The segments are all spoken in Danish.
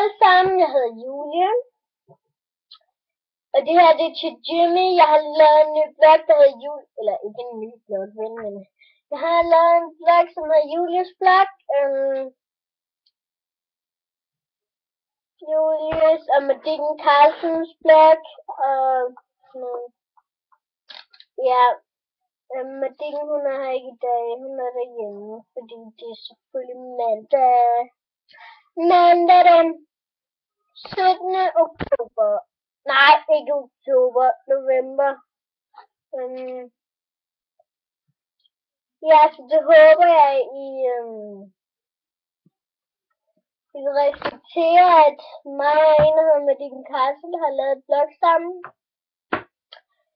alle sammen, jeg hedder Julie. Og det her, det er til Jimmy. Jeg har lavet en ny vlog, der hedder Julie. Eller ikke en ny vlog, men jeg har lavet en vlog, som hedder Julies vlog. Julies og Madikken Carlsens vlog. Ja, Madikken, hun er her ikke i dag. Hun er derhjemme, fordi det er selvfølgelig mandag. Mandag den 17. oktober. Nej, ikke oktober, november. Ja, så det håber jeg, I vil respektere, at mig og en, der hedder Madikken Carlsen, har lavet et blog sammen.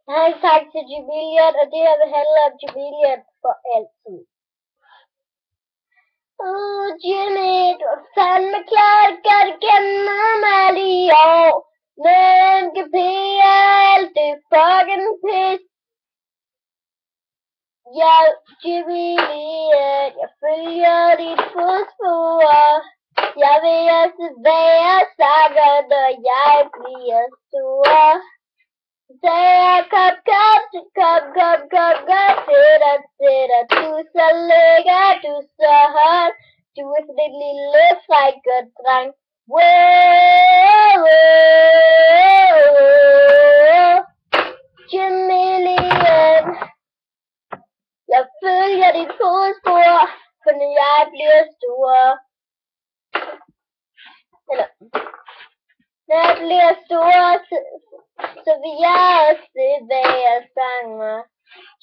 Jeg har ikke sagt til Jubiliet, og det her vil handle om Jubiliet for altid. Jimmy, du har fandme klart godt igennem alle i år. Men kapere alt det fucking pis. Jeg, Jubiliet, jeg følger dit fodspor. Jeg vil også være sanger, når jeg bliver stor. Så jeg kom til dig, du så lækker, du så hot, du er sådan en lille fræk og dreng. Wow, Jamilian, jeg følger dit fodspor, for når jeg bliver stor, eller når jeg bliver stor, så vil jeg også være sanger.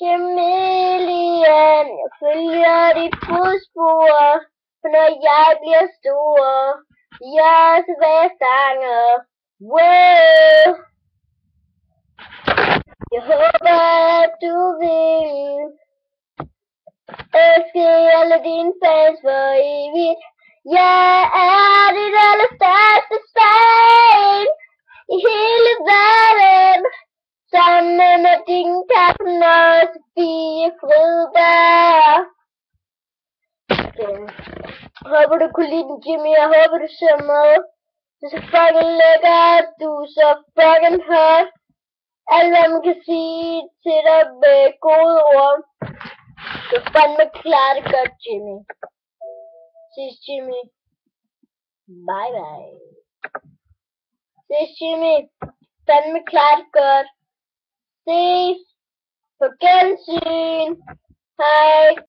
Jamilian, jeg følger dit fodspor, for når jeg bliver stor, vil jeg også være sanger. Wow! Jeg håber, at du vil elske alle dine fans for evigt. Jeg er dit allerstørste fan i hele verden, sammen med Madikken Carlsen og Sofie Fridberg. Håber du kunne lide den, Jimmy. Jeg håber du ser med. Du er så fucking lækker. Du er så fucking hot. Alt hvad man kan sige til dig med gode ord. Du er fandme klar det godt, Jimmy. Ses, Jimmy. Bye bye. Ses, Jimmy. Fandme klart godt. Ses. På gensyn. Hej.